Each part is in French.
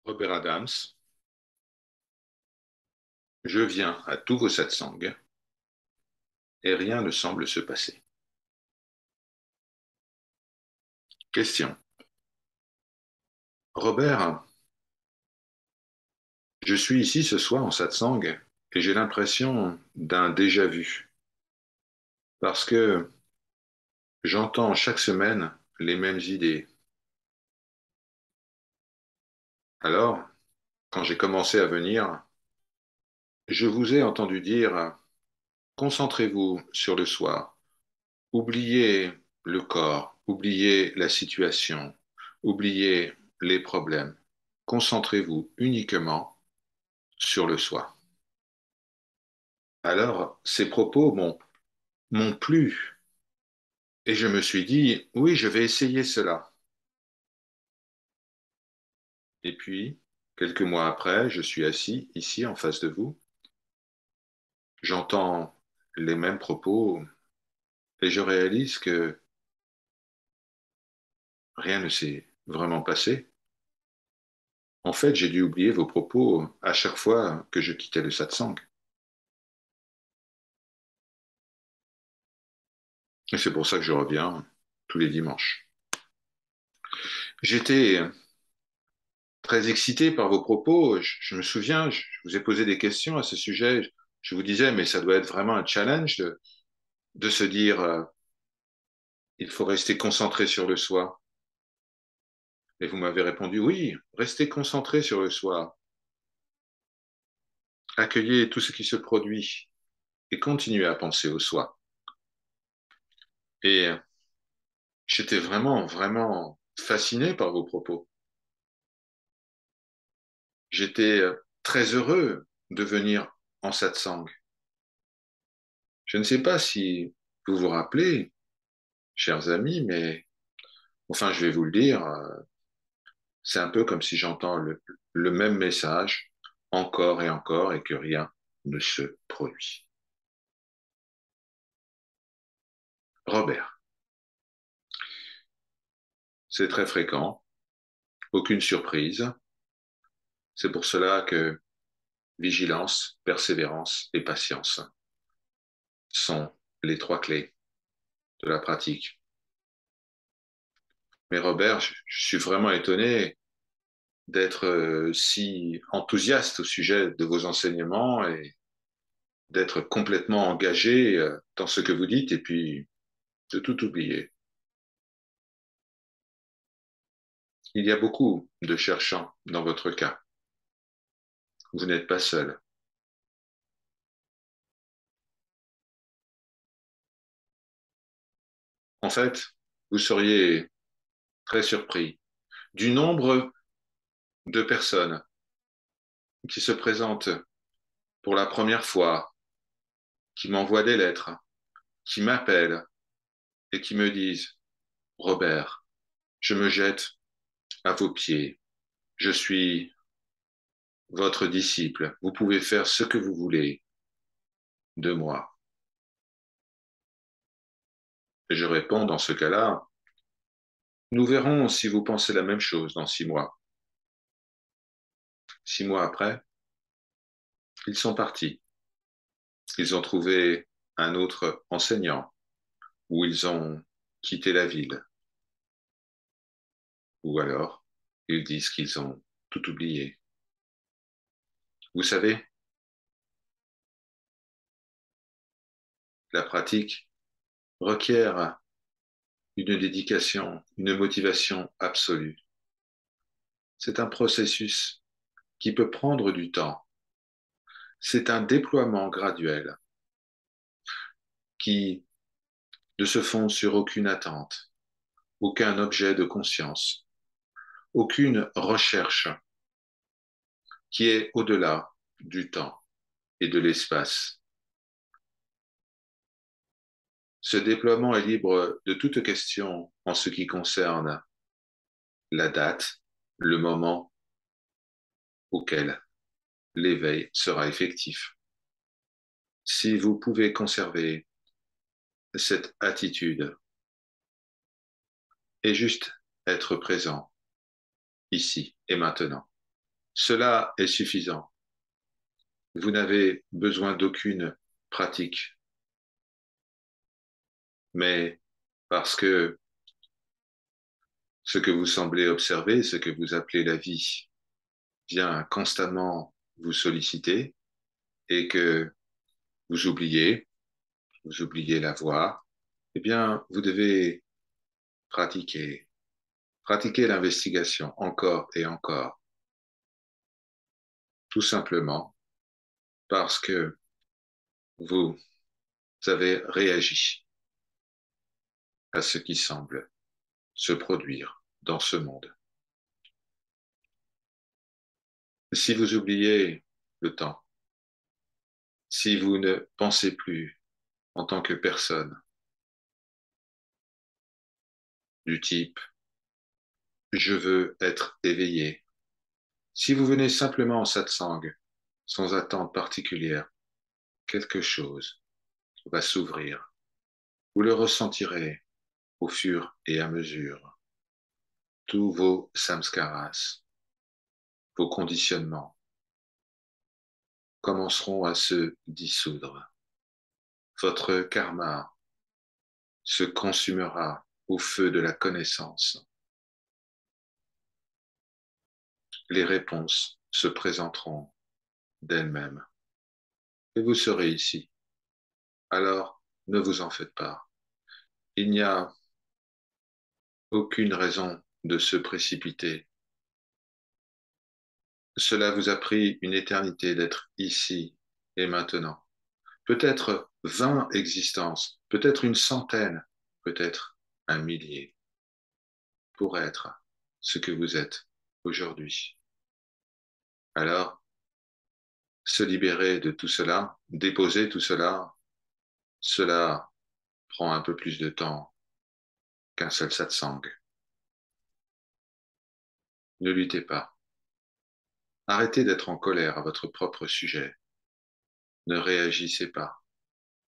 Robert Adams, je viens à tous vos satsangs et rien ne semble se passer. Question. Robert, je suis ici ce soir en satsang et j'ai l'impression d'un déjà-vu parce que j'entends chaque semaine les mêmes idées. Alors, quand j'ai commencé à venir, je vous ai entendu dire, concentrez-vous sur le soir, oubliez le corps, oubliez la situation, oubliez les problèmes. Concentrez-vous uniquement sur le soi. Alors, ces propos m'ont plu et je me suis dit, oui, je vais essayer cela. Et puis, quelques mois après, je suis assis ici en face de vous, j'entends les mêmes propos et je réalise que rien ne s'est vraiment passé. En fait, j'ai dû oublier vos propos à chaque fois que je quittais le satsang. Et c'est pour ça que je reviens tous les dimanches. J'étais très excité par vos propos. Je me souviens, je vous ai posé des questions à ce sujet. Je vous disais, mais ça doit être vraiment un challenge de se dire, il faut rester concentré sur le soi. Et vous m'avez répondu, oui, restez concentré sur le soi. Accueillez tout ce qui se produit et continuez à penser au soi. Et j'étais vraiment, vraiment fasciné par vos propos. J'étais très heureux de venir en satsang. Je ne sais pas si vous vous rappelez, chers amis, mais enfin, je vais vous le dire, c'est un peu comme si j'entends le même message encore et encore et que rien ne se produit. Robert, c'est très fréquent, aucune surprise. C'est pour cela que vigilance, persévérance et patience sont les trois clés de la pratique. Mais Robert, je suis vraiment étonné d'être si enthousiaste au sujet de vos enseignements et d'être complètement engagé dans ce que vous dites et puis de tout oublier. Il y a beaucoup de cherchants dans votre cas. Vous n'êtes pas seul. En fait, vous seriez très surpris du nombre de personnes qui se présentent pour la première fois, qui m'envoient des lettres, qui m'appellent et qui me disent, Robert, je me jette à vos pieds. Je suis votre disciple. Vous pouvez faire ce que vous voulez de moi. Et je réponds dans ce cas-là, nous verrons si vous pensez la même chose dans 6 mois. 6 mois après, ils sont partis. Ils ont trouvé un autre enseignant ou ils ont quitté la ville. Ou alors, ils disent qu'ils ont tout oublié. Vous savez, la pratique requiert une dédication, une motivation absolue. C'est un processus qui peut prendre du temps. C'est un déploiement graduel qui ne se fonde sur aucune attente, aucun objet de conscience, aucune recherche qui est au-delà du temps et de l'espace. Ce déploiement est libre de toute question en ce qui concerne la date, le moment auquel l'éveil sera effectif. Si vous pouvez conserver cette attitude et juste être présent ici et maintenant, Cela est suffisant. Vous n'avez besoin d'aucune pratique, mais parce que ce que vous semblez observer, ce que vous appelez la vie, vient constamment vous solliciter et que vous oubliez la voie, eh bien, vous devez pratiquer, pratiquer l'investigation encore et encore, tout simplement parce que vous avez réagi à ce qui semble se produire dans ce monde. Si vous oubliez le temps, si vous ne pensez plus en tant que personne du type je veux être éveillé, si vous venez simplement en satsang, sans attente particulière, quelque chose va s'ouvrir. Vous le ressentirez au fur et à mesure. Tous vos samskaras, vos conditionnements commenceront à se dissoudre. Votre karma se consumera au feu de la connaissance. Les réponses se présenteront d'elles-mêmes et vous serez ici. Alors, ne vous en faites pas. Il n'y a aucune raison de se précipiter. Cela vous a pris une éternité d'être ici et maintenant. Peut-être 20 existences, peut-être une centaine, peut-être un millier, pour être ce que vous êtes aujourd'hui. Alors, se libérer de tout cela, déposer tout cela, cela prend un peu plus de temps qu'un seul satsang. Ne luttez pas. Arrêtez d'être en colère à votre propre sujet. Ne réagissez pas.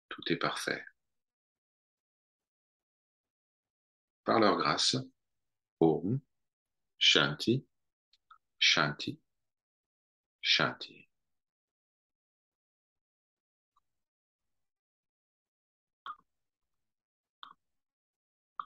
Tout est parfait. Par leur grâce, Om Shanti, Shanti, Shanti.